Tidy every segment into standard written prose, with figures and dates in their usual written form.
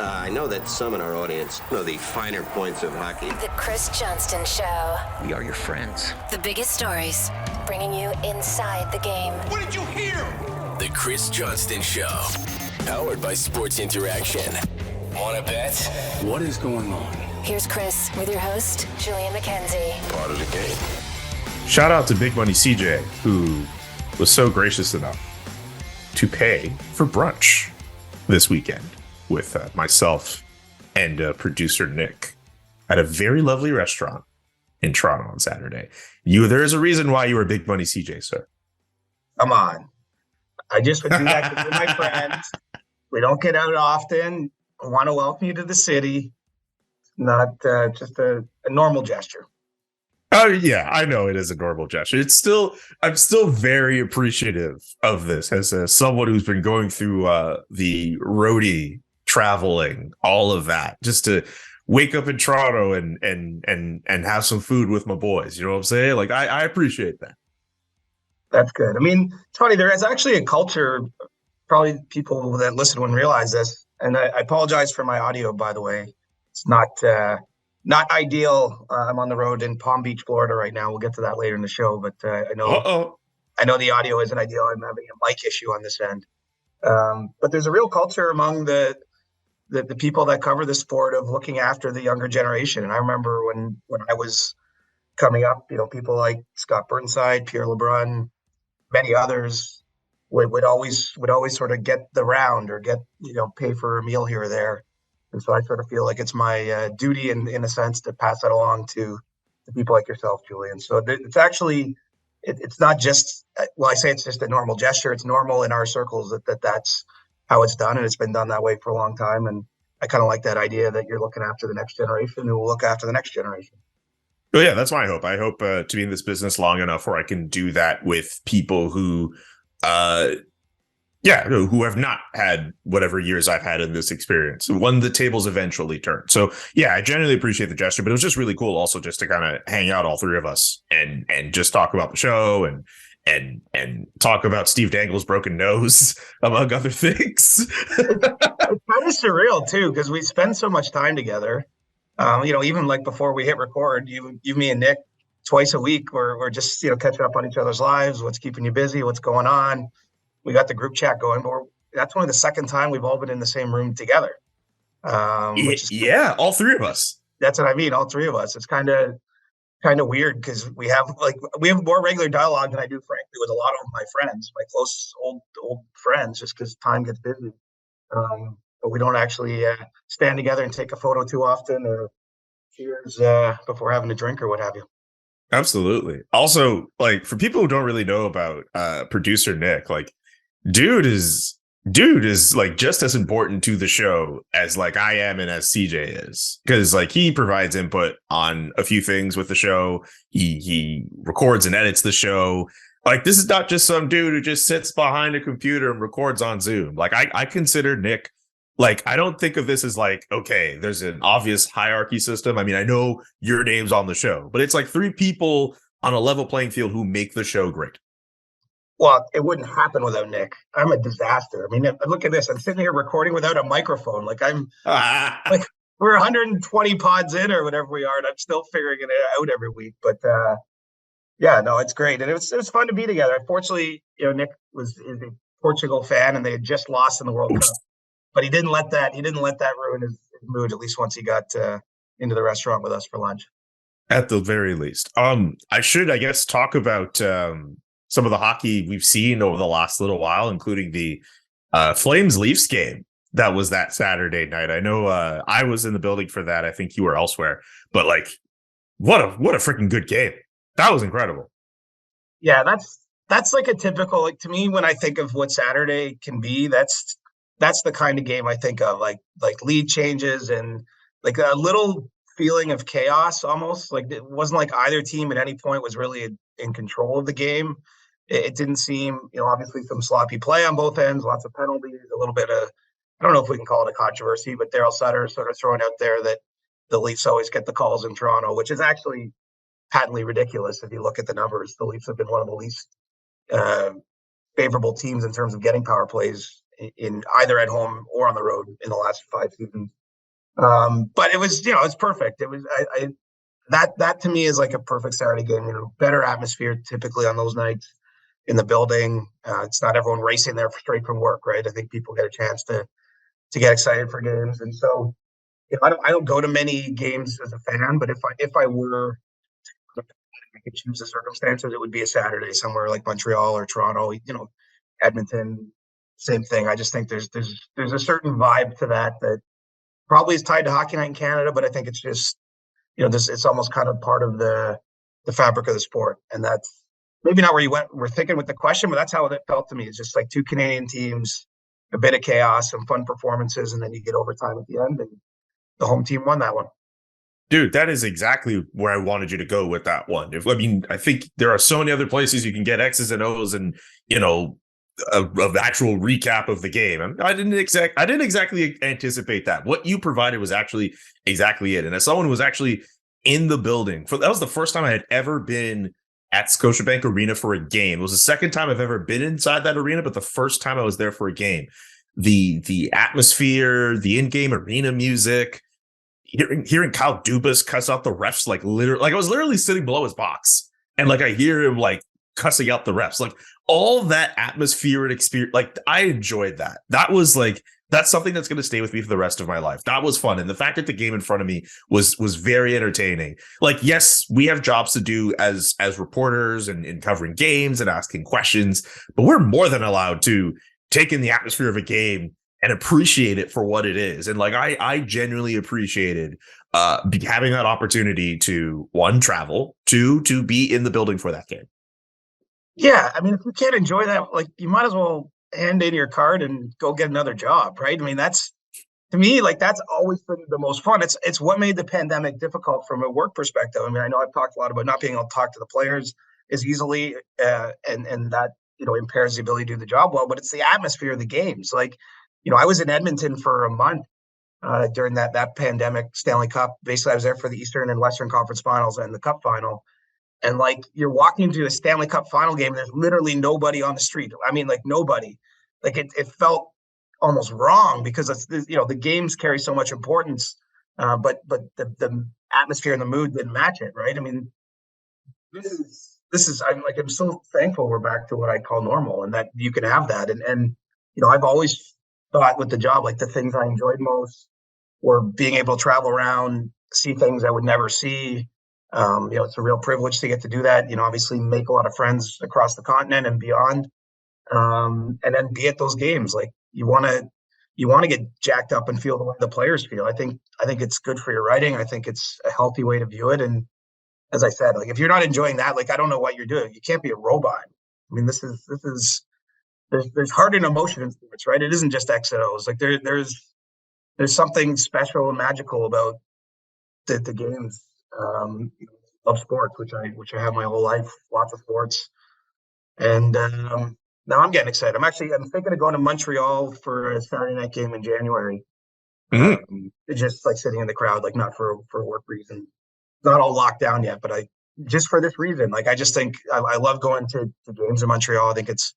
I know that some in our audience know the finer points of hockey. The Chris Johnston Show. We are your friends. The biggest stories, bringing you inside the game. What did you hear? The Chris Johnston Show. Powered by Sports Interaction. Wanna bet? What is going on? Here's Chris with your host, Julian McKenzie. Part of the game. Shout out to Big Money CJ, who was so gracious enough to pay for brunch this weekend with myself and producer Nick at a very lovely restaurant in Toronto on Saturday. There is a reason why you were Big Money CJ, sir. Come on. I just would do that because we're my friends. We don't get out often. I want to welcome you to the city. Not just a normal gesture. Oh yeah, I know it is a normal gesture. I'm still very appreciative of this as someone who's been going through the roadie traveling, all of that, just to wake up in Toronto and have some food with my boys. You know what I'm saying? Like I appreciate that. That's good. I mean, it's funny. There is actually a culture. Probably people that listen wouldn't realize this. And I apologize for my audio, by the way. It's not ideal. I'm on the road in Palm Beach, Florida right now. We'll get to that later in the show, but I know the audio isn't ideal. I'm having a mic issue on this end. But there's a real culture among the people that cover the sport of looking after the younger generation. And I remember when I was coming up, people like Scott Burnside, Pierre LeBrun, many others would always sort of get the round or get, pay for a meal here or there. And so I sort of feel like it's my duty in a sense to pass that along to people like yourself, Julian. So it's actually, it's not just, I say it's just a normal gesture. It's normal in our circles that's how it's done. And it's been done that way for a long time. And I kind of like that idea that you're looking after the next generation who will look after the next generation. Well, yeah, that's my hope. I hope to be in this business long enough where I can do that with people who have not had whatever years I've had in this experience when the tables eventually turn. So yeah, I genuinely appreciate the gesture, but it was just really cool also just to kind of hang out, all three of us, and just talk about the show and talk about Steve Dangle's broken nose, among other things. It's kind of surreal too, because we spend so much time together. Even like before we hit record, you, me and Nick, twice a week, we're just, catching up on each other's lives. What's keeping you busy? What's going on? We got the group chat going, but that's only the second time we've all been in the same room together. All three of us. That's what I mean. All three of us. It's kind of weird because we have more regular dialogue than I do, frankly, with a lot of my friends, my close old friends, just because time gets busy. But we don't actually stand together and take a photo too often or cheers before having a drink or what have you. Absolutely. Also, like, for people who don't really know about producer Nick, like, dude is like just as important to the show as like I am and as CJ is, because like he provides input on a few things with the show. He records and edits the show. Like, this is not just some dude who just sits behind a computer and records on Zoom. Like, I consider Nick, like, I don't think of this as like, okay, there's an obvious hierarchy system. I mean, I know your name's on the show, but it's like three people on a level playing field who make the show great. Well, it wouldn't happen without Nick. I'm a disaster. I mean, look at this. I'm sitting here recording without a microphone. Like like we're 120 pods in or whatever we are, and I'm still figuring it out every week. But it's great. And it was fun to be together. Unfortunately, Nick is a Portugal fan and they had just lost in the World Cup. But he didn't let that ruin his mood, at least once he got into the restaurant with us for lunch. At the very least. I should, I guess, talk about some of the hockey we've seen over the last little while, including the Flames-Leafs game that was that Saturday night. I know I was in the building for that. I think you were elsewhere. But, like, what a freaking good game. That was incredible. Yeah, that's like a typical, like, to me, when I think of what Saturday can be, that's the kind of game I think of, like lead changes and like a little feeling of chaos almost. Like, it wasn't like either team at any point was really in control of the game. It didn't seem, obviously some sloppy play on both ends, lots of penalties, a little bit of, I don't know if we can call it a controversy, but Daryl Sutter sort of throwing out there that the Leafs always get the calls in Toronto, which is actually patently ridiculous. If you look at the numbers, the Leafs have been one of the least favorable teams in terms of getting power plays in either at home or on the road in the last 5 seasons. But it was, it's perfect. It was that to me is like a perfect Saturday game. Better atmosphere typically on those nights in the building. It's not everyone racing there straight from work, right? I think people get a chance to get excited for games, and so I don't go to many games as a fan, but if I were, I could choose the circumstances, it would be a Saturday somewhere like Montreal or Toronto, Edmonton, same thing. I just think there's a certain vibe to that probably is tied to Hockey Night in Canada, but I think it's just, it's almost kind of part of the fabric of the sport. And that's maybe not where we're thinking with the question, but that's how it felt to me. It's just like two Canadian teams, a bit of chaos, some fun performances, and then you get overtime at the end, and the home team won that one. Dude, that is exactly where I wanted you to go with that one. I think there are so many other places you can get X's and O's and, of actual recap of the game. I didn't exactly anticipate that. What you provided was actually exactly it. And as someone who was actually in the building, that was the first time I had ever been at Scotiabank Arena for a game. It was the second time I've ever been inside that arena, but the first time I was there for a game. The atmosphere, the in-game arena music, hearing Kyle Dubas cuss out the refs, like I was literally sitting below his box, and like I hear him like cussing out the refs, like all that atmosphere and experience. Like I enjoyed that. That's something that's going to stay with me for the rest of my life. That was fun, and the fact that the game in front of me was very entertaining. Like, yes, we have jobs to do as reporters and in covering games and asking questions, but we're more than allowed to take in the atmosphere of a game and appreciate it for what it is. And like, I genuinely appreciated having that opportunity to, one, travel, two, to be in the building for that game. Yeah. I mean, if you can't enjoy that, like you might as well hand in your card and go get another job. Right. I mean, that's, to me, like that's always been the most fun. It's what made the pandemic difficult from a work perspective. I mean, I know I've talked a lot about not being able to talk to the players as easily and that, impairs the ability to do the job well, but it's the atmosphere of the games. Like, I was in Edmonton for a month during that pandemic Stanley Cup. Basically, I was there for the Eastern and Western Conference Finals and the Cup Final. And like you're walking to a Stanley Cup Final game, there's literally nobody on the street. I mean, like nobody. Like it felt almost wrong because it's, the games carry so much importance, but the atmosphere and the mood didn't match it, right? I mean, this is I'm so thankful we're back to what I call normal and that you can have that. And I've always thought with the job, like the things I enjoyed most were being able to travel around, see things I would never see. It's a real privilege to get to do that. Obviously make a lot of friends across the continent and beyond. And then be at those games. Like you want to get jacked up and feel the way the players feel. I think it's good for your writing. I think it's a healthy way to view it. And as I said, like if you're not enjoying that, like I don't know what you're doing. You can't be a robot. I mean, there's heart and emotion in sports, right? It isn't just X and O's. Like there's something special and magical about the games of sports, which I have my whole life, lots of sports. And now I'm getting excited. I'm thinking of going to Montreal for a Saturday night game in January. Just like sitting in the crowd, like not for work reasons. Not all locked down yet, but just for this reason. Like I just think I love going to games in Montreal. I think it's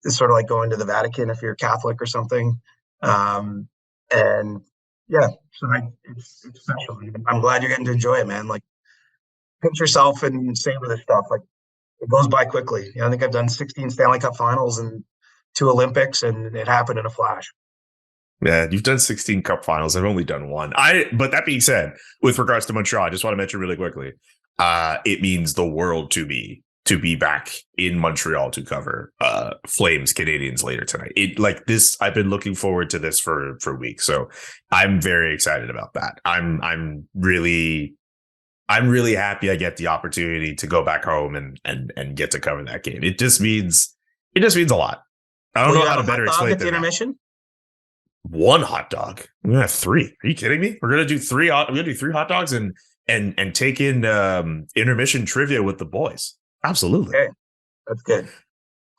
sort of like going to the Vatican if you're Catholic or something. And yeah, so it's special. I'm glad you're getting to enjoy it, man. Like pinch yourself and savor this stuff. Like it goes by quickly. I think I've done 16 Stanley Cup Finals and 2 Olympics, and it happened in a flash. Yeah, you've done 16 Cup Finals. I've only done 1. But that being said, with regards to Montreal, I just want to mention really quickly, it means the world to be back in Montreal to cover Flames Canadians later tonight. I've been looking forward to this for weeks, so I'm very excited about that. I'm really happy I get the opportunity to go back home and get to cover that game. It just means a lot. I don't know how to better explain it. Intermission? 1 hot dog. We're gonna have 3. Are you kidding me? We're gonna do 3. We're gonna do 3 hot dogs and take in intermission trivia with the boys. Absolutely. Okay. That's good.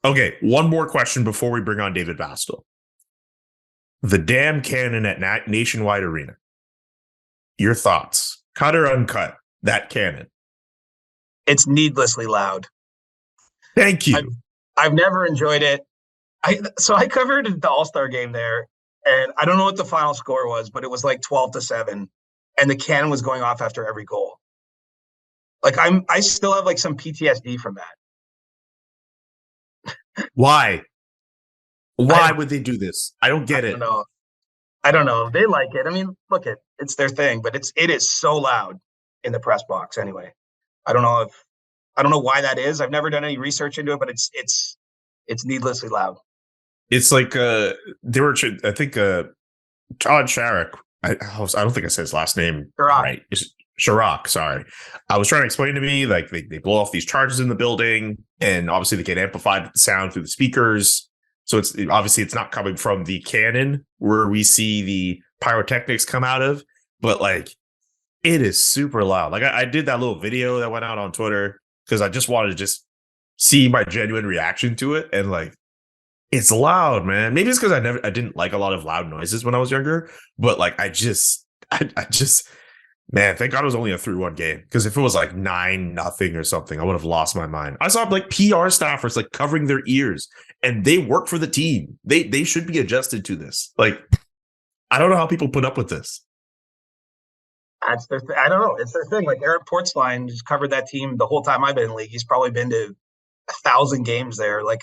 Okay, one more question before we bring on David Bastel. The damn cannon at Nationwide Arena. Your thoughts? Cut or uncut that cannon? It's needlessly loud. Thank you. I've never enjoyed it. I covered the All-Star game there, and I don't know what the final score was, but it was like 12-7, and the cannon was going off after every goal. Like I still have like some PTSD from that. Why? Why would they do this? I don't get it. I don't know. They like it. I mean, look, it's their thing, but it is so loud in the press box anyway. I don't know why that is. I've never done any research into it, but it's needlessly loud. It's like they were. I think Todd Sharrock. I don't think I said his last name right. Chirac, sorry. I was trying to explain to me, like, they blow off these charges in the building, and obviously they get amplified sound through the speakers. So it's not coming from the cannon where we see the pyrotechnics come out of, but like it is super loud. Like I did that little video that went out on Twitter because I just wanted to just see my genuine reaction to it, and like it's loud, man. Maybe it's because I didn't like a lot of loud noises when I was younger, but like I just man, thank God it was only a 3-1 game, because if it was like 9-0 or something, I would have lost my mind. I saw like PR staffers like covering their ears, and they work for the team. They should be adjusted to this. Like, I don't know how people put up with this. That's their I don't know. It's their thing. Like Eric Portzline just covered that team the whole time I've been in the league. He's probably been to 1,000 games there. Like,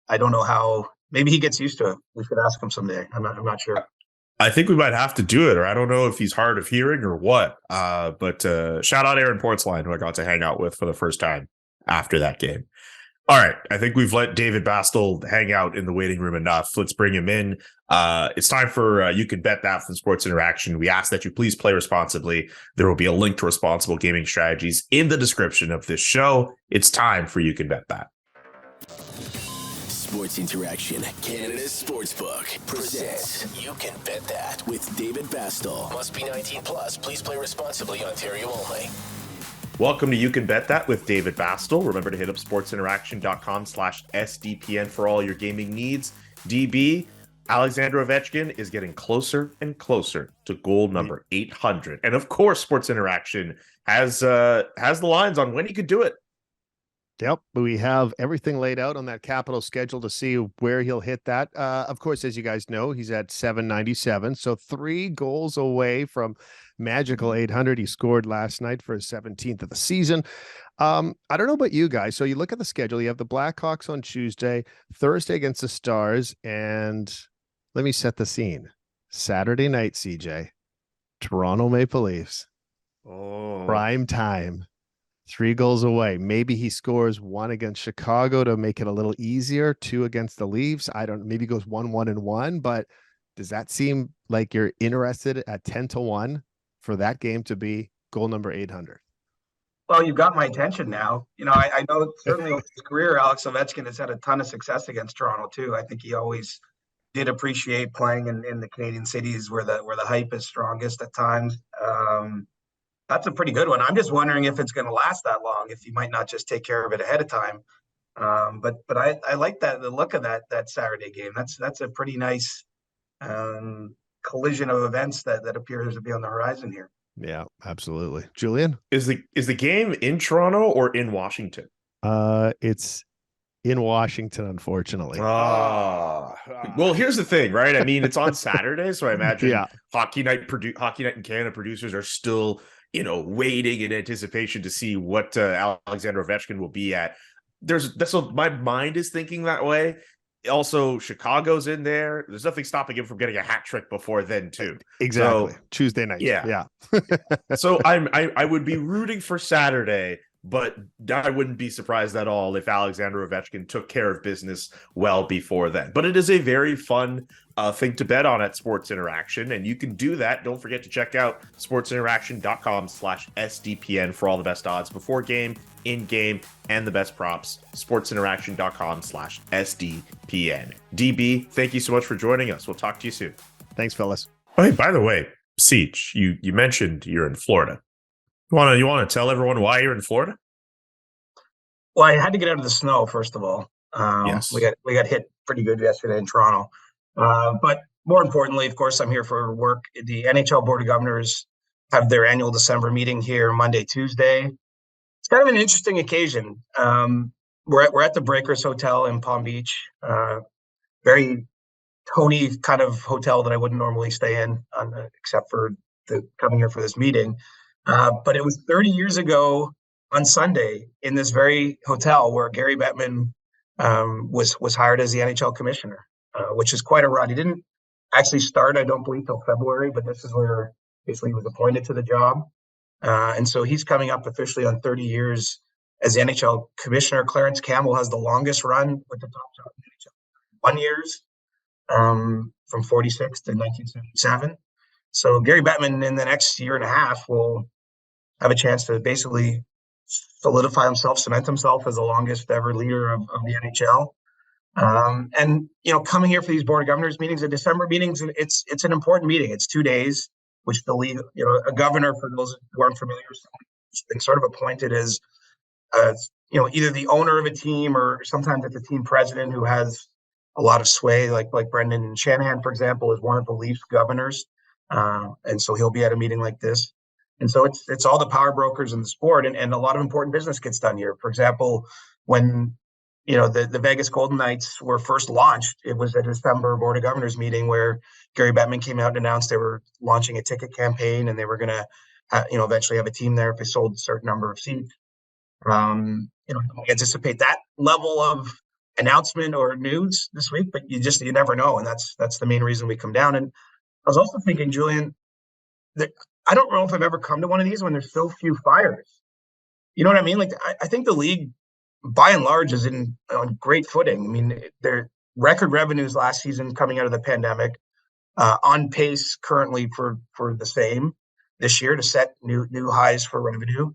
I don't know how. Maybe he gets used to it. We should ask him someday. I'm not sure. I think we might have to do it, or I don't know if he's hard of hearing or what. But shout out Aaron Portzline, who I got to hang out with for the first time after that game. All right, I think we've let David Bastel hang out in the waiting room enough. Let's bring him in. It's time for You Can Bet That from Sports Interaction. We ask that you please play responsibly. There will be a link to responsible gaming strategies in the description of this show. It's time for You Can Bet That. Sports Interaction, Canada's sportsbook, presents You Can Bet That with David Bastel. Must be 19 plus. Please play responsibly. Ontario only. Welcome to You Can Bet That with David Bastel. Remember to hit up sportsinteraction.com/SDPN for all your gaming needs. DB, Alexander Ovechkin is getting closer and closer to goal number 800. And of course, Sports Interaction has the lines on when he could do it. Yep, we have everything laid out on that Capital schedule to see where he'll hit that. Of course, as you guys know, he's at 797, so 3 goals away from magical 800. He scored last night for his 17th of the season. I don't know about you guys. So you look at the schedule. You have the Blackhawks on Tuesday, Thursday against the Stars, and let me set the scene. Saturday night, CJ, Toronto Maple Leafs. Oh, prime time. 3 goals away. Maybe he scores 1 against Chicago to make it a little easier. 2 against the Leafs. I don't know. Maybe goes 1-1-1. But does that seem like you're interested at 10-1 for that game to be goal number 800? Well, you've got my attention now. You know, I know certainly with his career, Alex Ovechkin has had a ton of success against Toronto too. I think he always did appreciate playing in the Canadian cities where the hype is strongest at times. That's a pretty good one. I'm just wondering if it's going to last that long, if you might not just take care of it ahead of time. But I like the look of that Saturday game. That's a pretty nice collision of events that appears to be on the horizon here. Yeah, absolutely. Julian? Is the game in Toronto or in Washington? It's in Washington, unfortunately. Well, here's the thing, right? I mean, it's on Saturday, so I imagine Hockey Night in Canada producers are still, waiting in anticipation to see what Alexander Ovechkin will be at. So my mind is thinking that way. Also, Chicago's in there. There's nothing stopping him from getting a hat trick before then, too. Exactly. So, Tuesday night. Yeah. So I would be rooting for Saturday, but I wouldn't be surprised at all if Alexander Ovechkin took care of business well before then. But it is a very fun thing to bet on at Sports Interaction, and you can do that. Don't forget to check out sportsinteraction.com/SDPN for all the best odds before game, in game, and the best props. sportsinteraction.com/SDPN. DB, thank you so much for joining us. We'll talk to you soon. Thanks, fellas. Oh, hey, by the way, Siege, you mentioned you're in Florida. You want to tell everyone why you're in Florida? Well, I had to get out of the snow, first of all. Yes. We got hit pretty good yesterday in Toronto. But more importantly, of course, I'm here for work. The NHL Board of Governors have their annual December meeting here Monday, Tuesday. It's kind of an interesting occasion. We're at the Breakers Hotel in Palm Beach. very Tony kind of hotel that I wouldn't normally stay in, except for coming here for this meeting. But it was 30 years ago on Sunday in this very hotel where Gary Bettman was hired as the NHL commissioner, which is quite a run. He didn't actually start, I don't believe, till February, but this is where basically he was appointed to the job. And so he's coming up officially on 30 years as the NHL commissioner. Clarence Campbell has the longest run with the top job in the NHL. 1 years. From 46 to 1977. So Gary Bettman in the next year and a half will have a chance to basically solidify himself, cement himself as the longest ever leader of the NHL. And, coming here for these Board of Governors meetings, the December meetings, it's an important meeting. It's 2 days, which the league, a governor, for those who aren't familiar, has been sort of appointed as, either the owner of a team or sometimes it's a team president who has a lot of sway, like Brendan Shanahan, for example, is one of the Leafs governors. And so he'll be at a meeting like this. And so it's all the power brokers in the sport, and a lot of important business gets done here. For example, when the Vegas Golden Knights were first launched, it was a December Board of Governors meeting where Gary Bettman came out and announced they were launching a ticket campaign and they were going to eventually have a team there if they sold a certain number of seats. I anticipate that level of announcement or news this week, but you never know, and that's the main reason we come down. And I was also thinking, Julian, that I don't know if I've ever come to one of these when there's so few fires. You know what I mean? Like I think the league, by and large, is on great footing. I mean, their record revenues last season coming out of the pandemic, on pace currently for the same this year to set new highs for revenue.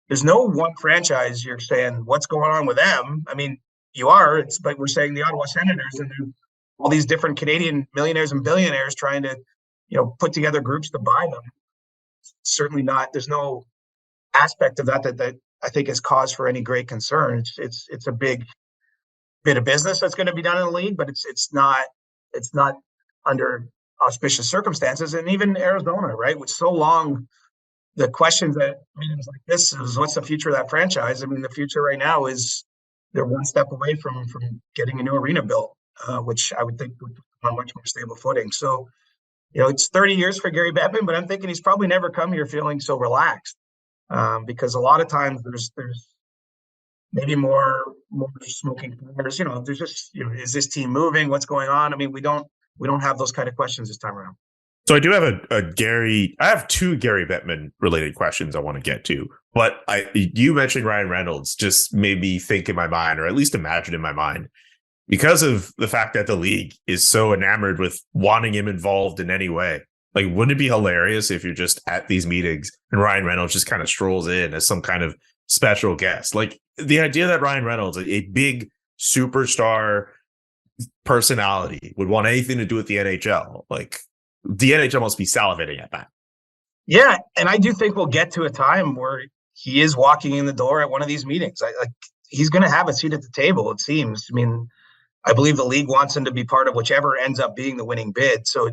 There's no one franchise you're saying what's going on with them. I mean, you are, but we're saying the Ottawa Senators and all these different Canadian millionaires and billionaires trying to, put together groups to buy them. Certainly not. There's no aspect of that I think is cause for any great concern. It's a big bit of business that's going to be done in the league, but it's not under auspicious circumstances. And even Arizona, right? With so long, the questions that meetings like this is, what's the future of that franchise? I mean, the future right now is they're one step away from getting a new arena built, which I would think would be on much more stable footing. So, it's 30 years for Gary Bettman, but I'm thinking he's probably never come here feeling so relaxed, because a lot of times there's maybe more smoking fires. There's just, is this team moving? What's going on? I mean, we don't have those kind of questions this time around. So I do have I have two Gary Bettman related questions I want to get to, but you mentioning Ryan Reynolds just made me think in my mind, or at least imagine in my mind, because of the fact that the league is so enamored with wanting him involved in any way. Like, wouldn't it be hilarious if you're just at these meetings and Ryan Reynolds just kind of strolls in as some kind of special guest? Like, the idea that Ryan Reynolds, a big superstar personality, would want anything to do with the NHL, like, the NHL must be salivating at that. Yeah, and I do think we'll get to a time where he is walking in the door at one of these meetings. He's going to have a seat at the table, it seems. I mean, I believe the league wants him to be part of whichever ends up being the winning bid. So,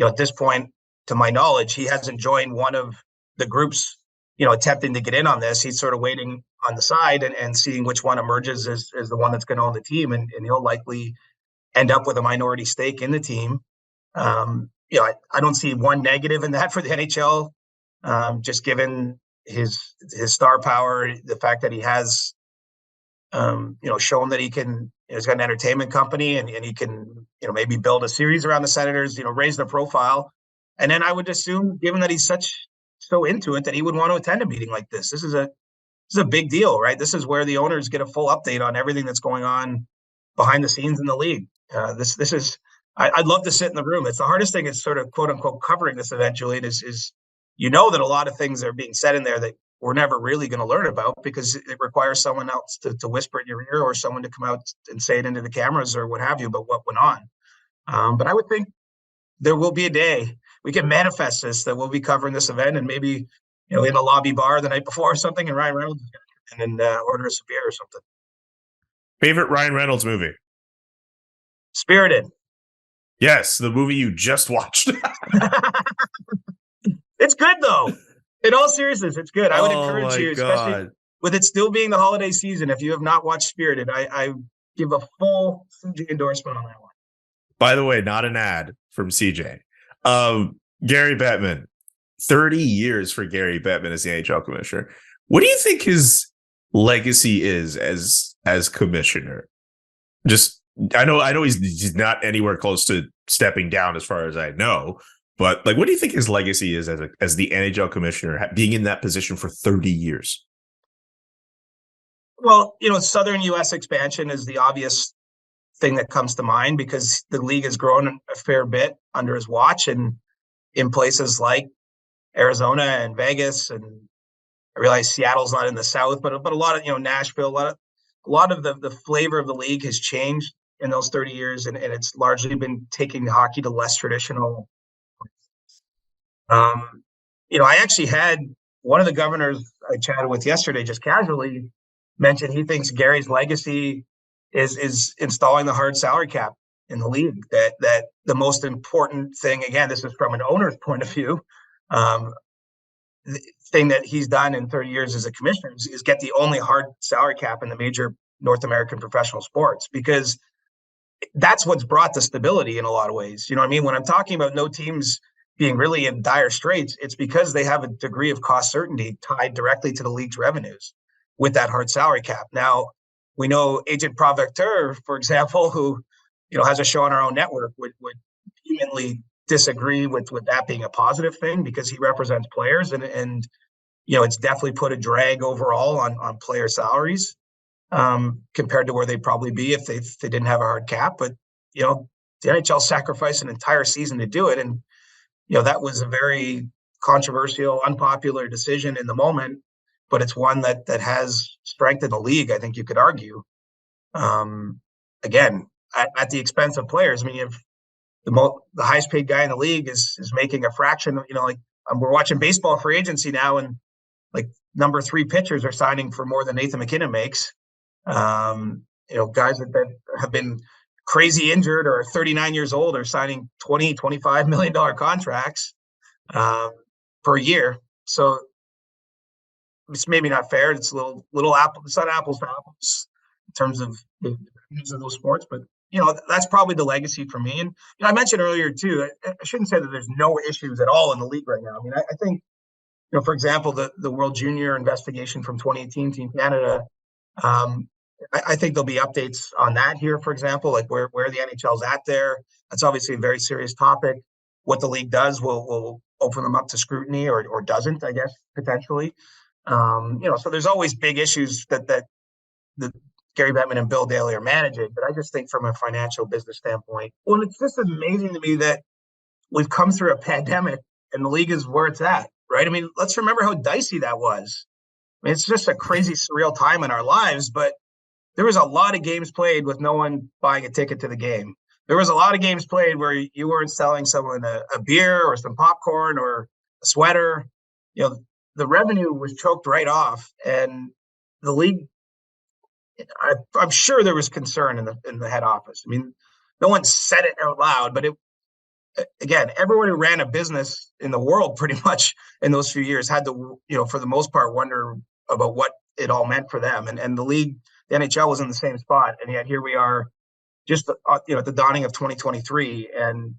at this point, to my knowledge, he hasn't joined one of the groups, attempting to get in on this. He's sort of waiting on the side and seeing which one emerges as the one that's going to own the team. And he'll likely end up with a minority stake in the team. I don't see one negative in that for the NHL, just given his star power, the fact that he has, shown that he's got an entertainment company and he can, maybe build a series around the Senators, raise their profile. And then I would assume, given that he's so into it, that he would want to attend a meeting like this. This is a big deal, right? This is where the owners get a full update on everything that's going on behind the scenes in the league. This is. I'd love to sit in the room. It's the hardest thing is sort of quote unquote covering this event, Julian, is that a lot of things are being said in there that we're never really going to learn about because it requires someone else to whisper in your ear or someone to come out and say it into the cameras or what have you about what went on. But I would think there will be a day we can manifest this, that we'll be covering this event and maybe, in a lobby bar the night before or something, and Ryan Reynolds and then order us a beer or something. Favorite Ryan Reynolds movie? Spirited. Yes, the movie you just watched. It's good, though. In all seriousness, it's good. I would encourage you, especially with it still being the holiday season, if you have not watched Spirited, I give a full CJ endorsement on that one. By the way, not an ad from CJ. Gary Bettman, 30 years for Gary Bettman as the NHL commissioner. What do you think his legacy is as commissioner? Just, I know he's not anywhere close to stepping down as far as I know, but like, what do you think his legacy is as the NHL commissioner, being in that position for 30 years? Well, Southern U.S. expansion is the obvious thing that comes to mind because the league has grown a fair bit under his watch, and in places like Arizona and Vegas, and I realize Seattle's not in the South, but a lot of Nashville, a lot of the flavor of the league has changed in those 30 years, and it's largely been taking hockey to less traditional. I actually had one of the governors I chatted with yesterday, just casually, mentioned he thinks Gary's legacy is installing the hard salary cap in the league. That the most important thing, again, this is from an owner's point of view, the thing that he's done in 30 years as a commissioner is get the only hard salary cap in the major North American professional sports, because that's what's brought the stability in a lot of ways. You know what I mean? When I'm talking about no teams being really in dire straits, it's because they have a degree of cost certainty tied directly to the league's revenues with that hard salary cap. Now, we know Agent Provocateur, for example, who has a show on our own network, would vehemently disagree with that being a positive thing, because he represents players, and it's definitely put a drag overall on player salaries compared to where they'd probably be if they didn't have a hard cap. But the NHL sacrificed an entire season to do it, and that was a very controversial, unpopular decision in the moment, but it's one that has strengthened the league, I think you could argue. Again, at the expense of players. I mean, if the highest paid guy in the league is making a fraction of, we're watching baseball free agency now, and like number 3 pitchers are signing for more than Nathan McKinnon makes. Guys that have been crazy injured or 39 years old are signing $20-25 million contracts per year. So it's maybe not fair. It's a little apple. It's not apples to apples in terms of the of those sports, but that's probably the legacy for me. And I mentioned earlier too, I shouldn't say that there's no issues at all in the league right now. I mean, I think for example, the World Junior investigation from 2018 Team Canada. I think there'll be updates on that here, for example, like where the NHL's at there. That's obviously a very serious topic. What the league does will open them up to scrutiny or doesn't, I guess, potentially. So there's always big issues that Gary Bettman and Bill Daly are managing. But I just think from a financial business standpoint, well, it's just amazing to me that we've come through a pandemic and the league is where it's at, right? I mean, let's remember how dicey that was. I mean, it's just a crazy, surreal time in our lives, but there was a lot of games played with no one buying a ticket to the game. There was a lot of games played where you weren't selling someone a beer or some popcorn or a sweater. The revenue was choked right off, and the league, I'm sure there was concern in the head office. I mean, no one said it out loud, but again, everyone who ran a business in the world pretty much in those few years had to, for the most part, wonder about what it all meant for them. And the league, the NHL was in the same spot. And yet here we are just, at the dawning of 2023. And,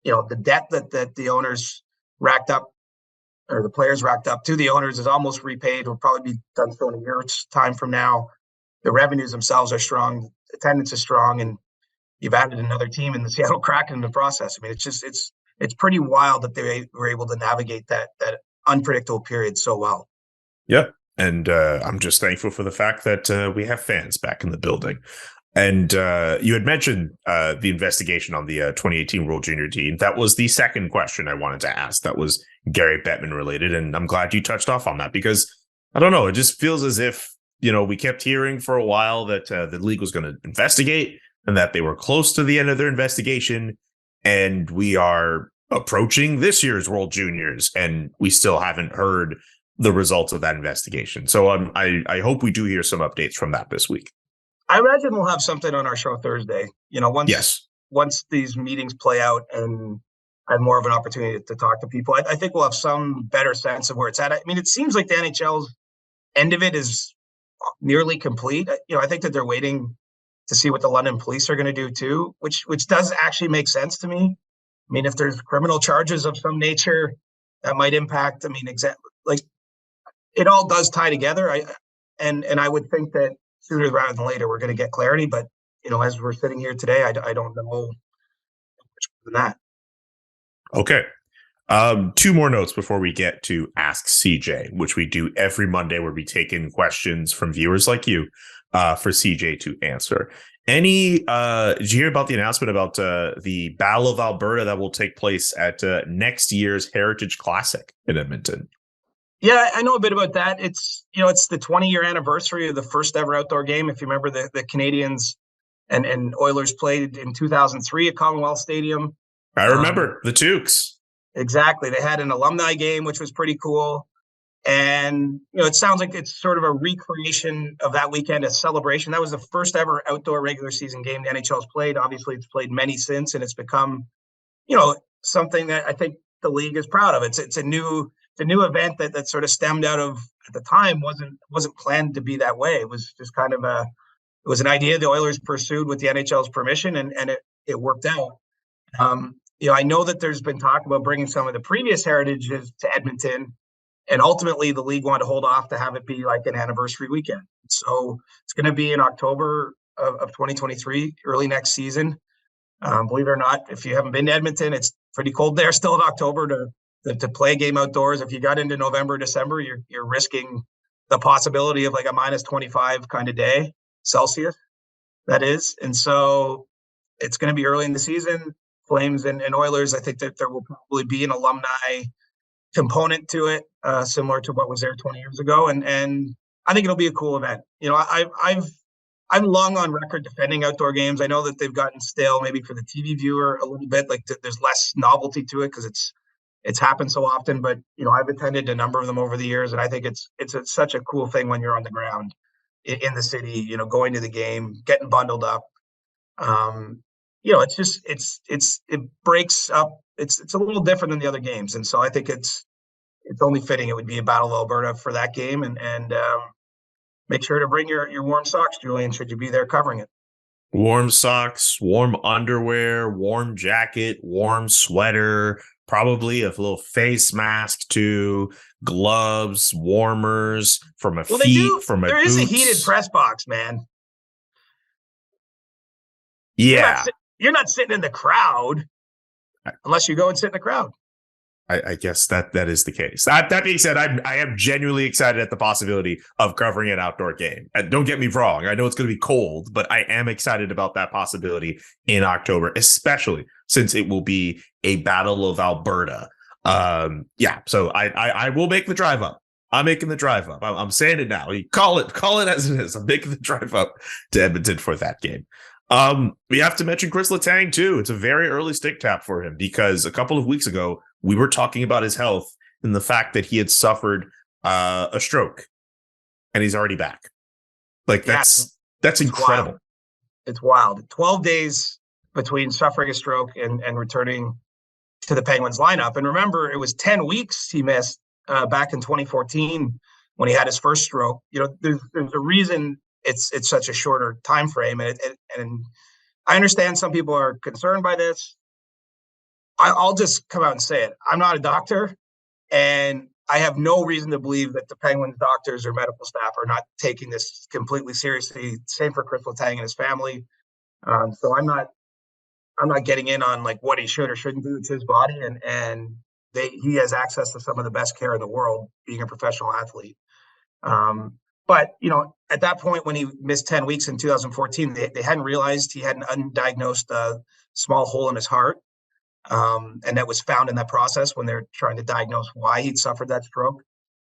the debt that the owners racked up, or the players racked up to the owners, is almost repaid. Will probably be done so in a year's time from now. The revenues themselves are strong. Attendance is strong. And you've added another team in the Seattle Kraken in the process. I mean, it's pretty wild that they were able to navigate that unpredictable period so well. Yeah. And I'm just thankful for the fact that we have fans back in the building. And you had mentioned the investigation on the 2018 World Junior team. That was the second question I wanted to ask. That was Gary Bettman related. And I'm glad you touched off on that, because I don't know, it just feels as if, we kept hearing for a while that the league was going to investigate and that they were close to the end of their investigation. And we are approaching this year's World Juniors, and we still haven't heard the results of that investigation. So I hope we do hear some updates from that this week. I imagine we'll have something on our show Thursday. Once these meetings play out and I have more of an opportunity to talk to people, I think we'll have some better sense of where it's at. I mean, it seems like the NHL's end of it is nearly complete. I think that they're waiting to see what the London police are going to do too, which does actually make sense to me. I mean, if there's criminal charges of some nature that might impact, I mean, like it all does tie together. And I would think that sooner rather than later, we're going to get clarity. But, as we're sitting here today, I don't know much more than that. Okay. Two more notes before we get to Ask CJ, which we do every Monday, where we take in questions from viewers like you for CJ to answer. Did you hear about the announcement about the Battle of Alberta that will take place at next year's Heritage Classic in Edmonton? Yeah, I know a bit about that. It's the 20-year anniversary of the first ever outdoor game. If you remember, the Canadians and Oilers played in 2003 at Commonwealth Stadium. I remember the Tukes. Exactly. They had an alumni game, which was pretty cool. And, it sounds like it's sort of a recreation of that weekend, a celebration. That was the first ever outdoor regular season game the NHL's played. Obviously, it's played many since, and it's become, something that I think the league is proud of. It's a new event that sort of stemmed out of, at the time, wasn't planned to be that way. It was just kind of it was an idea the Oilers pursued with the NHL's permission, and it worked out. I know that there's been talk about bringing some of the previous heritages to Edmonton, and ultimately the league wanted to hold off to have it be like an anniversary weekend. So it's going to be in October of 2023, early next season. Believe it or not, if you haven't been to Edmonton, it's pretty cold there still in October to play a game outdoors. If you got into November, December, you're risking the possibility of like a minus 25 kind of day Celsius, that is. And so it's going to be early in the season. Flames and Oilers, I think that there will probably be an alumni component to it, similar to what was there 20 years ago. And I think it'll be a cool event. I'm long on record defending outdoor games. I know that they've gotten stale maybe for the TV viewer a little bit, like there's less novelty to it because it's happened so often. But, I've attended a number of them over the years, and I think it's such a cool thing when you're on the ground in the city, going to the game, getting bundled up. It's just it breaks up. It's a little different than the other games, and so I think it's only fitting it would be a Battle of Alberta for that game, and make sure to bring your warm socks, Julian, should you be there covering it. Warm socks, warm underwear, warm jacket, warm sweater, probably a little face mask too, gloves, warmers from a feet, from a there boots. Is a heated press box, man. Yeah. You're not sitting in the crowd unless you go and sit in the crowd. I guess that is the case. That being said, I am genuinely excited at the possibility of covering an outdoor game. And don't get me wrong. I know it's going to be cold, but I am excited about that possibility in October, especially since it will be a Battle of Alberta. So I will make the drive up. I'm making the drive up. I'm saying it now. You call it as it is. I'm making the drive up to Edmonton for that game. We have to mention Kris Letang too. It's a very early stick tap for him because a couple of weeks ago we were talking about his health and the fact that he had suffered a stroke, and he's already back. Like that's incredible. Wild. It's wild. 12 days between suffering a stroke and returning to the Penguins lineup. And remember, it was 10 weeks he missed back in 2014 when he had his first stroke. There's a reason it's such a shorter time frame, and I understand some people are concerned by this. I'll just come out and say it. I'm not a doctor, and I have no reason to believe that the Penguins doctors or medical staff are not taking this completely seriously. Same for Kris Letang and his family. So I'm not getting in on like what he should or shouldn't do. It's his body, and he has access to some of the best care in the world, being a professional athlete. But, at that point, when he missed 10 weeks in 2014, they hadn't realized he had an undiagnosed small hole in his heart. And that was found in that process when they're trying to diagnose why he'd suffered that stroke.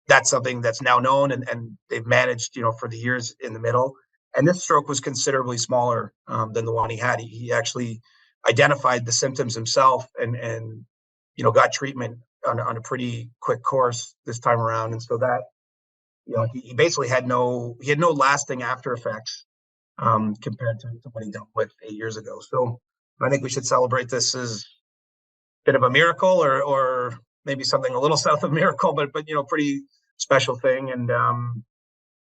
That's something that's now known, and they've managed, for the years in the middle. And this stroke was considerably smaller than the one he had. He actually identified the symptoms himself and got treatment on a pretty quick course this time around. And so that, he basically had no lasting after effects compared to what he dealt with 8 years ago. So I think we should celebrate this as a bit of a miracle, or maybe something a little south of miracle, but pretty special thing. And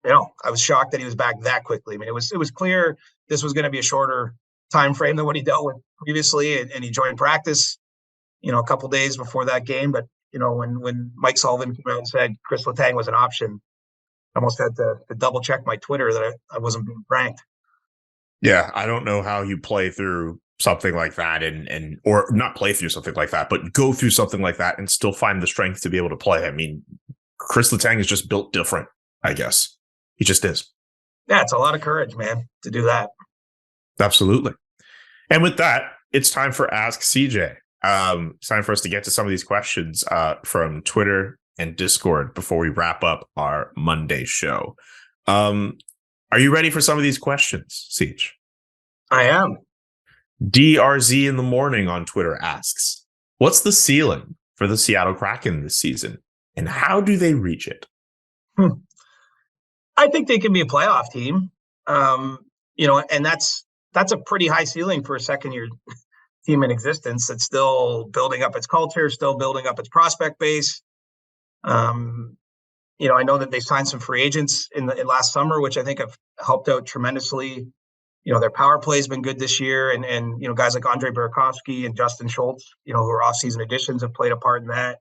I was shocked that he was back that quickly. I mean, it was clear this was going to be a shorter time frame than what he dealt with previously, and he joined practice, a couple days before that game. But when Mike Sullivan came out and said Kris Letang was an option, I almost had to double check my Twitter that I wasn't being pranked. Yeah, I don't know how you play through something like that and or not play through something like that, but go through something like that and still find the strength to be able to play. I mean, Kris Letang is just built different, I guess. He just is. Yeah, it's a lot of courage, man, to do that. Absolutely. And with that, it's time for Ask CJ. It's time for us to get to some of these questions from Twitter and Discord before we wrap up our Monday show. Are you ready for some of these questions, Siege? I am. DRZ in the morning on Twitter asks, what's the ceiling for the Seattle Kraken this season, and how do they reach it? I think they can be a playoff team. And that's a pretty high ceiling for a second-year team in existence that's still building up its culture, still building up its prospect base. I know that they signed some free agents in last summer, which I think have helped out tremendously. Their power play has been good this year, and guys like Andre Burakovsky and Justin Schultz, who are off-season additions, have played a part in that.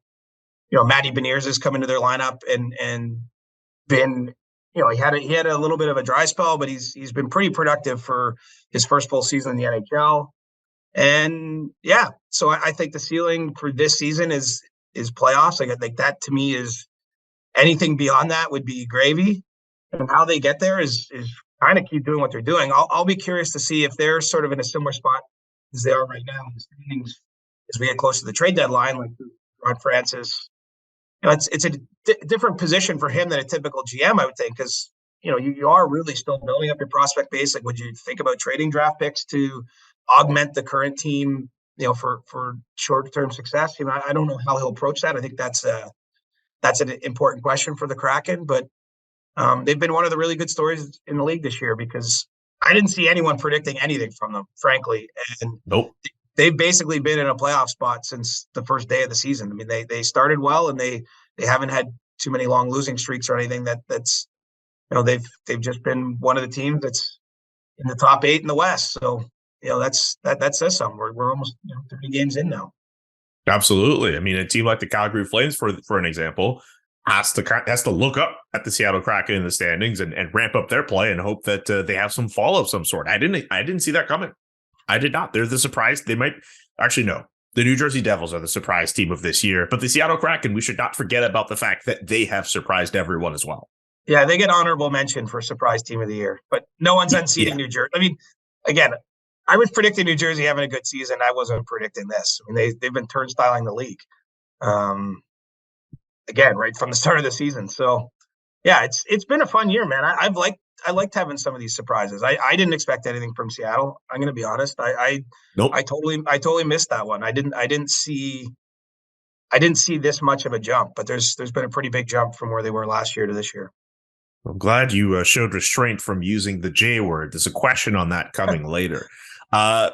Matty Beniers has come into their lineup and been, he had a little bit of a dry spell, but he's been pretty productive for his first full season in the NHL. And yeah, so I think the ceiling for this season is playoffs. Like that to me is anything beyond that would be gravy. And how they get there is kind of keep doing what they're doing. I'll be curious to see if they're sort of in a similar spot as they are right now in the standings as we get close to the trade deadline, like Ron Francis. It's a different position for him than a typical GM, I would think, because you are really still building up your prospect base. Like, would you think about trading draft picks to augment the current team, for short-term success? I don't know how he'll approach that. I think that's an important question for the Kraken, but they've been one of the really good stories in the league this year because I didn't see anyone predicting anything from them, frankly. And nope. They've basically been in a playoff spot since the first day of the season. I mean, they started well, and they haven't had too many long losing streaks or anything. That's they've just been one of the teams that's in the top 8 in the West. So that says something. We're almost 30 games in now. Absolutely. I mean, a team like the Calgary Flames, for an example, has to look up at the Seattle Kraken in the standings and ramp up their play and hope that they have some fall of some sort. I didn't see that coming. I did not. They're the surprise. They might actually no. The New Jersey Devils are the surprise team of this year, but the Seattle Kraken, we should not forget about the fact that they have surprised everyone as well. Yeah, they get honorable mention for surprise team of the year, but no one's unseating New Jersey. I mean, again, I was predicting New Jersey having a good season. I wasn't predicting this. I mean, they've been turnstiling the league, again, right from the start of the season. So, yeah, it's been a fun year, man. I liked having some of these surprises. I didn't expect anything from Seattle. I'm going to be honest. Nope. I totally missed that one. I didn't see this much of a jump, but there's been a pretty big jump from where they were last year to this year. I'm glad you showed restraint from using the J word. There's a question on that coming later.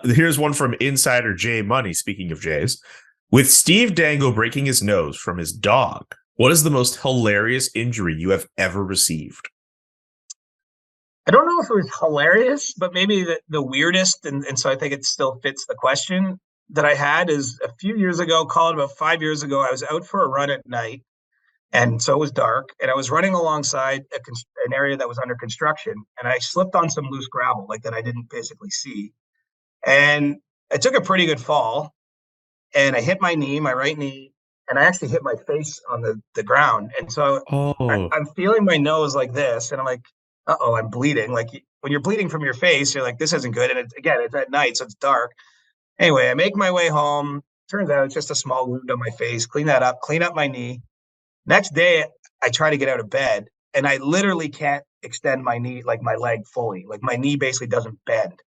Here's one from Insider J Money. Speaking of J's, with Steve Dangle breaking his nose from his dog, what is the most hilarious injury you have ever received? I don't know if it was hilarious, but maybe the weirdest, and so I think it still fits the question that I had is a few years ago, call it about 5 years ago, I was out for a run at night, and so it was dark, and I was running alongside an area that was under construction, and I slipped on some loose gravel, like that I didn't basically see, and I took a pretty good fall, and I hit my knee, my right knee, and I actually hit my face on the ground, and so I'm feeling my nose like this, and I'm like, uh-oh, I'm bleeding. Like when you're bleeding from your face, you're like, this isn't good. And it's at night, so it's dark. Anyway, I make my way home. Turns out it's just a small wound on my face. Clean up my knee. Next day, I try to get out of bed, and I literally can't extend my knee, like my leg fully. Like my knee basically doesn't bend.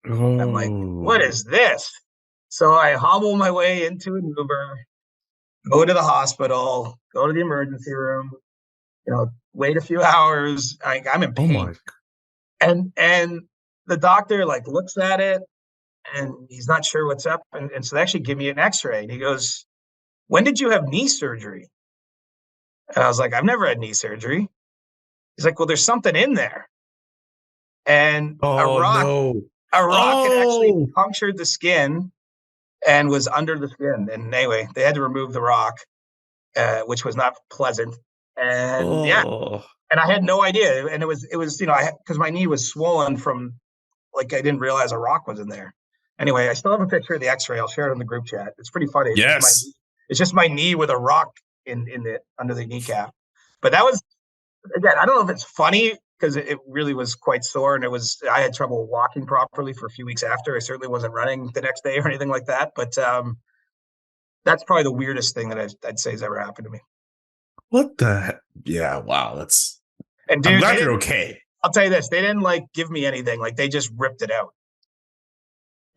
Oh. I'm like, what is this? So I hobble my way into an Uber, go to the hospital, go to the emergency room, wait a few hours. I'm in pain. And the doctor looks at it and he's not sure what's up. And so they actually give me an x-ray and he goes, when did you have knee surgery? And I was like, I've never had knee surgery. He's like, well, there's something in there. And Oh, a rock no. had actually Oh. punctured the skin and was under the skin. And anyway, they had to remove the rock, which was not pleasant. And and I had no idea. And it was because my knee was swollen from, like, I didn't realize a rock was in there. Anyway, I still have a picture of the X-ray. I'll share it in the group chat. It's pretty funny. It's just my knee with a rock under the kneecap. But that was, again, I don't know if it's funny because it really was quite sore, and I had trouble walking properly for a few weeks after. I certainly wasn't running the next day or anything like that. But that's probably the weirdest thing that I'd say has ever happened to me. What the heck? Yeah, wow. That's. And dude, I'm glad you're okay. I'll tell you this: they didn't like give me anything; like they just ripped it out.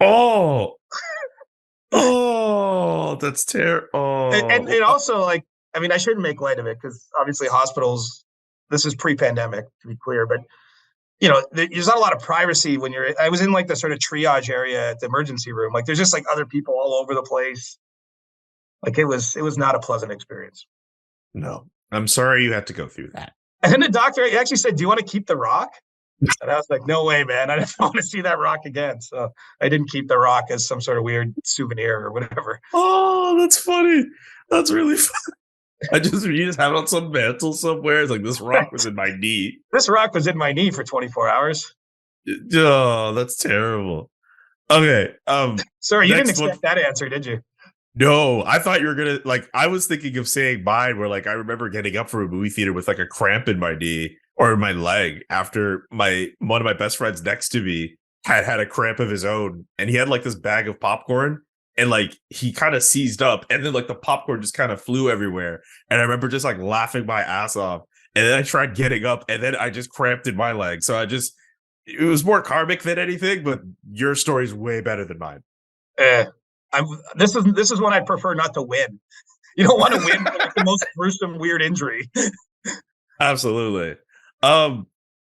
Oh, that's terrible. And also, like, I mean, I shouldn't make light of it because obviously hospitals. This is pre-pandemic, to be clear, but there's not a lot of privacy when I was in like the sort of triage area at the emergency room. Like, there's just like other people all over the place. Like, it was not a pleasant experience. No, I'm sorry you had to go through that. And then the doctor actually said, "Do you want to keep the rock?" And I was like, "No way, man! I don't want to see that rock again." So I didn't keep the rock as some sort of weird souvenir or whatever. Oh, that's funny. That's really funny. You just have it on some mantle somewhere. It's like, this rock was in my knee. This rock was in my knee for 24 hours. Oh, that's terrible. Okay. Sorry, you didn't expect that answer, did you? No, I thought you were gonna, like, I was thinking of saying mine, where like I remember getting up from a movie theater with like a cramp in my knee or my leg after one of my best friends next to me had a cramp of his own, and he had like this bag of popcorn. And like he kind of seized up, and then like the popcorn just kind of flew everywhere. And I remember just like laughing my ass off. And then I tried getting up, and then I just cramped in my leg. So it was more karmic than anything. But your story's way better than mine. This is one I prefer not to win. You don't want to win for like the most gruesome, weird injury. Absolutely.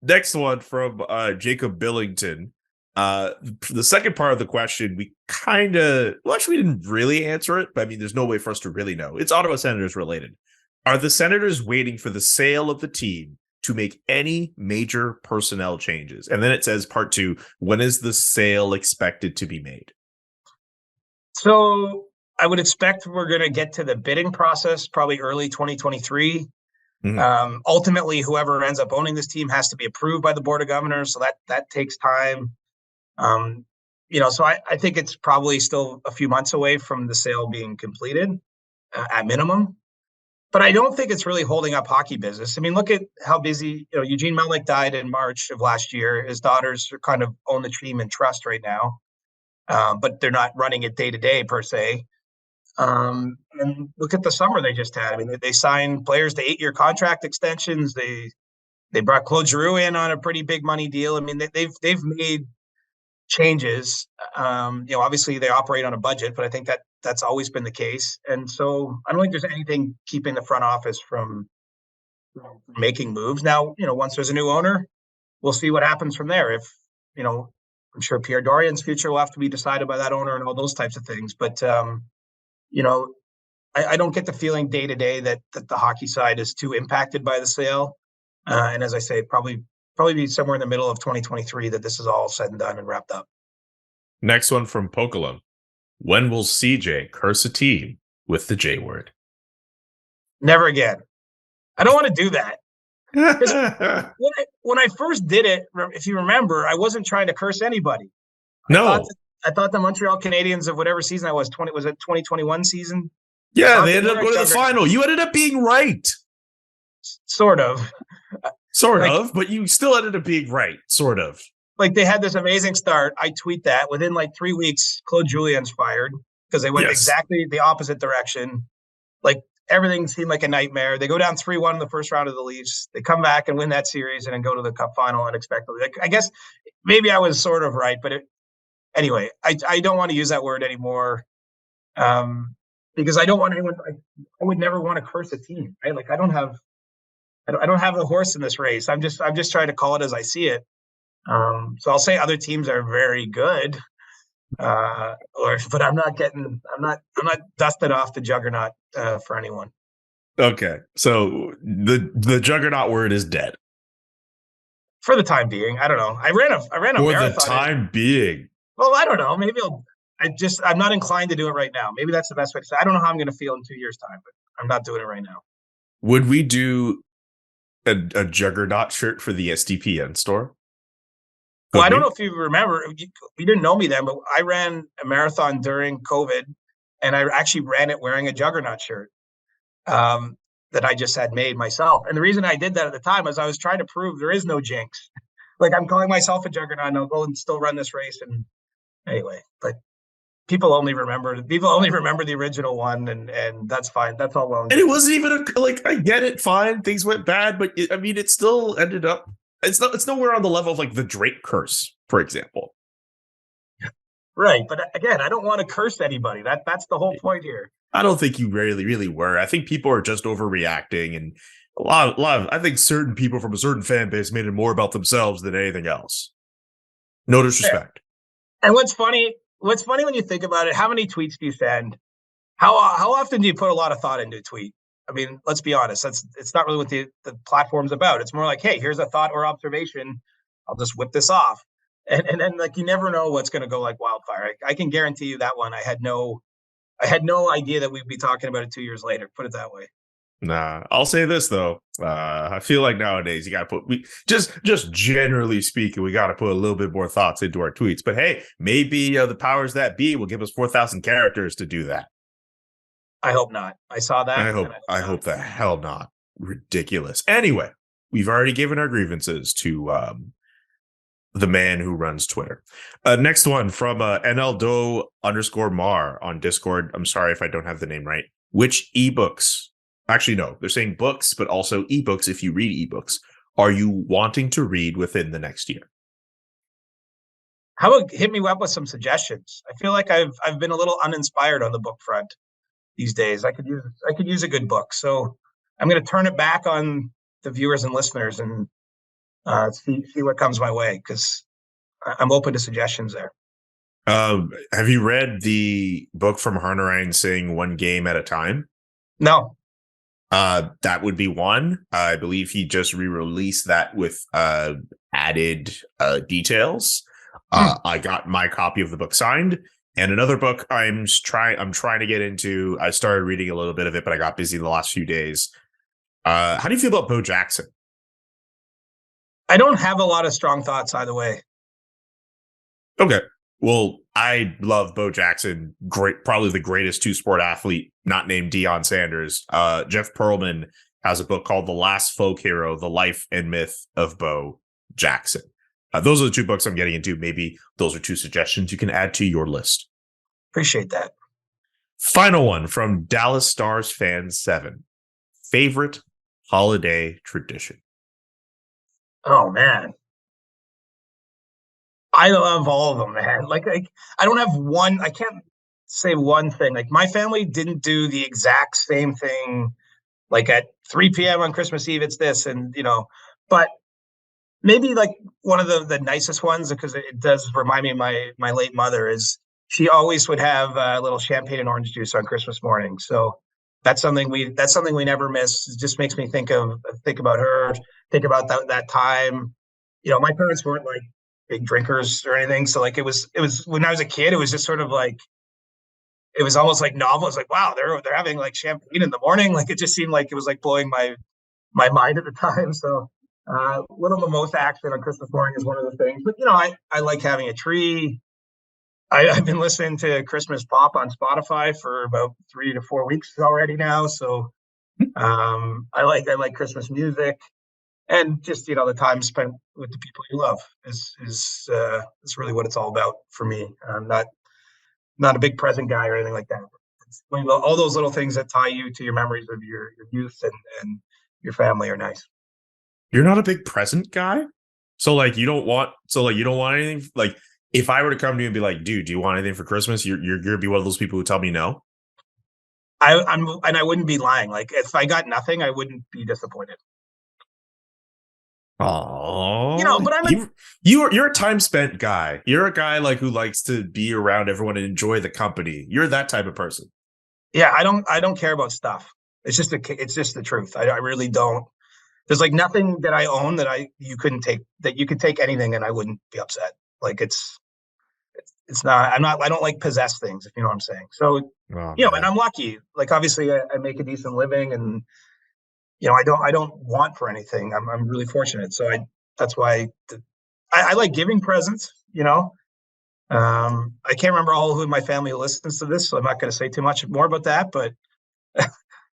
Next one from Jacob Billington. The second part of the question, we actually we didn't really answer it, but I mean, there's no way for us to really know. It's Ottawa Senators related. Are the Senators waiting for the sale of the team to make any major personnel changes? And then it says part 2, when is the sale expected to be made? So I would expect we're going to get to the bidding process probably early 2023. Mm-hmm. Ultimately, whoever ends up owning this team has to be approved by the Board of Governors. So that takes time. So I think it's probably still a few months away from the sale being completed at minimum, but I don't think it's really holding up hockey business. I mean, look at how busy, Eugene Melnyk died in March of last year. His daughters are kind of own the team in trust right now, but they're not running it day to day per se. And look at the summer they just had. I mean, they signed players to 8-year contract extensions. They brought Claude Giroux in on a pretty big money deal. I mean, they've made changes. Obviously they operate on a budget, but I think that's always been the case. And so I don't think there's anything keeping the front office from making moves. Now, once there's a new owner, we'll see what happens from there. If, I'm sure Pierre Dorian's future will have to be decided by that owner and all those types of things. But, I don't get the feeling day to day that the hockey side is too impacted by the sale. And as I say, probably be somewhere in the middle of 2023 that this is all said and done and wrapped up. Next one from Pokelum. When will CJ curse a team with the J word? Never again. I don't want to do that. when I first did it, if you remember, I wasn't trying to curse anybody. No. I thought the Montreal Canadiens of whatever season I was, was it 2021 season? Yeah, they ended up going to the final. You ended up being right. Sort of. But you still ended up being right, sort of. Like, they had this amazing start. I tweet that. Within like 3 weeks, Claude Julian's fired because they went exactly the opposite direction. Like, everything seemed like a nightmare. They go down 3-1 in the first round of the Leafs. They come back and win that series and then go to the Cup final unexpectedly. Like, I guess maybe I was sort of right, but anyway, I don't want to use that word anymore because I don't want anyone. I would never want to curse a team, right? Like, I don't have the horse in this race. I'm just trying to call it as I see it. So I'll say other teams are very good, but I'm not dusted off the juggernaut for anyone. Okay, so the juggernaut word is dead. for the time being. I don't know. I ran a For marathon. the time being. Well, I don't know. Maybe I'm not inclined to do it right now. Maybe that's the best way to say. I don't know how I'm going to feel in 2 years' time, but I'm not doing it right now. Would we do a Juggernaut shirt for the SDPN store? Well, I don't know if you remember, you didn't know me then, but I ran a marathon during COVID, and I actually ran it wearing a Juggernaut shirt that I just had made myself. And the reason I did that at the time was I was trying to prove there is no jinx. Like, I'm calling myself a Juggernaut, and I'll go and still run this race. And anyway, but people only remember the original one, and that's fine. That's all well. And it wasn't even I get it, fine. Things went bad, but it still ended up. It's nowhere on the level of like the Drake curse, for example. Right, but again, I don't want to curse anybody. That's the whole point here. I don't think you really were. I think people are just overreacting, and a lot of I think certain people from a certain fan base made it more about themselves than anything else. No disrespect. And what's funny when you think about it, how many tweets do you send? How often do you put a lot of thought into a tweet? I mean, let's be honest. It's not really what the platform's about. It's more like, hey, here's a thought or observation. I'll just whip this off, and then like you never know what's going to go like wildfire. I can guarantee you that one. I had no idea that we'd be talking about it 2 years later. Put it that way. Nah, I'll say this though. I feel like nowadays you got to put just generally speaking, we got to put a little bit more thoughts into our tweets. But hey, maybe the powers that be will give us 4,000 characters to do that. I hope not. I saw that. I hope the hell not. Ridiculous. Anyway, we've already given our grievances to the man who runs Twitter. Next one from NLDo_Mar on Discord. I'm sorry if I don't have the name right. Which ebooks? Actually, no, they're saying books, but also ebooks. If you read ebooks, are you wanting to read within the next year? How about hit me up with some suggestions? I feel like I've been a little uninspired on the book front these days. I could use a good book. So I'm going to turn it back on the viewers and listeners and see what comes my way, because I'm open to suggestions there. Have you read the book from Harnarain saying one game at a time? No. That would be one. I believe he just re-released that with added details. I got my copy of the book signed. And another book I'm trying to get into. I started reading a little bit of it, but I got busy the last few days. How do you feel about Bo Jackson? I don't have a lot of strong thoughts either way. Okay. Well, I love Bo Jackson. Great, probably the greatest two-sport athlete, not named Deion Sanders. Jeff Pearlman has a book called The Last Folk Hero, The Life and Myth of Bo Jackson. Those are the two books I'm getting into. Maybe those are two suggestions you can add to your list. Appreciate that. Final one from Dallas Stars Fan 7. Favorite holiday tradition? Oh, man. I love all of them, man. Like I don't have one. I can't say one thing. Like, my family didn't do the exact same thing. Like at 3 p.m. on Christmas Eve, it's this, and but maybe like one of the nicest ones, because it does remind me of my late mother, is she always would have a little champagne and orange juice on Christmas morning. So that's something we never miss. It just makes me think about her, think about that time. My parents weren't like big drinkers or anything. So like it was when I was a kid, it was just sort of like, it was almost like novel. It's like, wow, they're having like champagne in the morning. Like, it just seemed like it was like blowing my mind at the time. So little mimosa action on Christmas morning is one of the things. But I like having a tree. I've been listening to Christmas pop on Spotify for about 3 to 4 weeks already now. So I like Christmas music, and just the time spent with the people you love is really what it's all about for me. I'm not a big present guy or anything like that. It's all those little things that tie you to your memories of your youth and your family are nice. You're not a big present guy? So like you don't want anything? Like, if I were to come to you and be like, dude, do you want anything for Christmas? You're gonna be one of those people who tell me no? I wouldn't be lying. Like, if I got nothing, I wouldn't be disappointed. Oh, but you're a time spent guy. You're a guy like who likes to be around everyone and enjoy the company. You're that type of person. Yeah, I don't care about stuff. It's just the truth. I really don't. there's like nothing that I own that you could take anything and I wouldn't be upset. Like it's not, I don't like possess things, if you know what I'm saying. So, and I'm lucky, like, obviously I make a decent living and, I don't want for anything. I'm really fortunate. So that's why I like giving presents, I can't remember all who in my family listens to this, so I'm not going to say too much more about that, but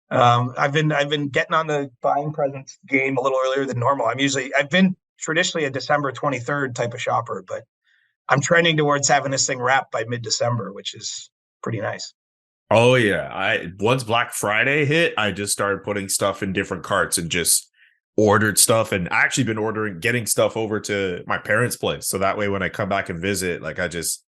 I've been getting on the buying presents game a little earlier than normal. I've been traditionally a December 23rd type of shopper, but I'm trending towards having this thing wrapped by mid-December, which is pretty nice. Oh yeah. Once Black Friday hit, I just started putting stuff in different carts and just ordered stuff. And I actually been getting stuff over to my parents' place. So that way when I come back and visit, like I just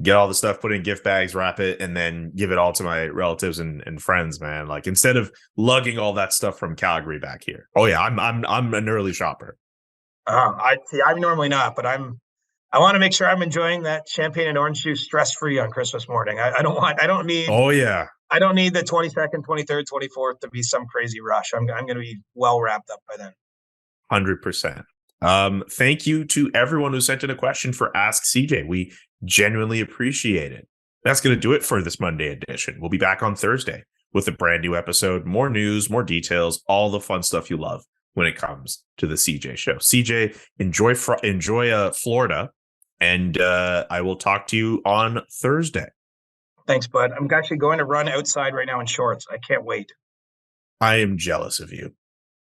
get all the stuff, put in gift bags, wrap it, and then give it all to my relatives and friends, man. Like instead of lugging all that stuff from Calgary back here. Oh yeah, I'm an early shopper. I'm normally not, but I want to make sure I'm enjoying that champagne and orange juice stress-free on Christmas morning. I don't need the 22nd, 23rd, 24th to be some crazy rush. I'm going to be well wrapped up by then. 100%. Thank you to everyone who sent in a question for Ask CJ. We genuinely appreciate it. That's going to do it for this Monday edition. We'll be back on Thursday with a brand new episode, more news, more details, all the fun stuff you love when it comes to the CJ show. CJ, enjoy Florida. And I will talk to you on Thursday. Thanks, bud. I'm actually going to run outside right now in shorts. I can't wait. I am jealous of you.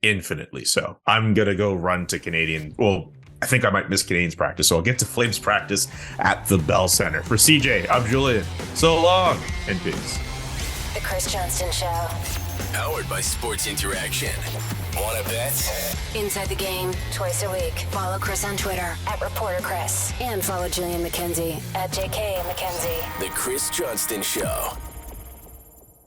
Infinitely so. I'm going to go run to Canadian. Well, I think I might miss Canadians practice. So I'll get to Flames practice at the Bell Center. For CJ, I'm Julian. So long and peace. The Chris Johnston Show. Powered by Sports Interaction. Want to bet? Inside the Game, twice a week. Follow Chris on Twitter @ReporterChris. And follow Julian McKenzie @JKMcKenzie. The Chris Johnston Show.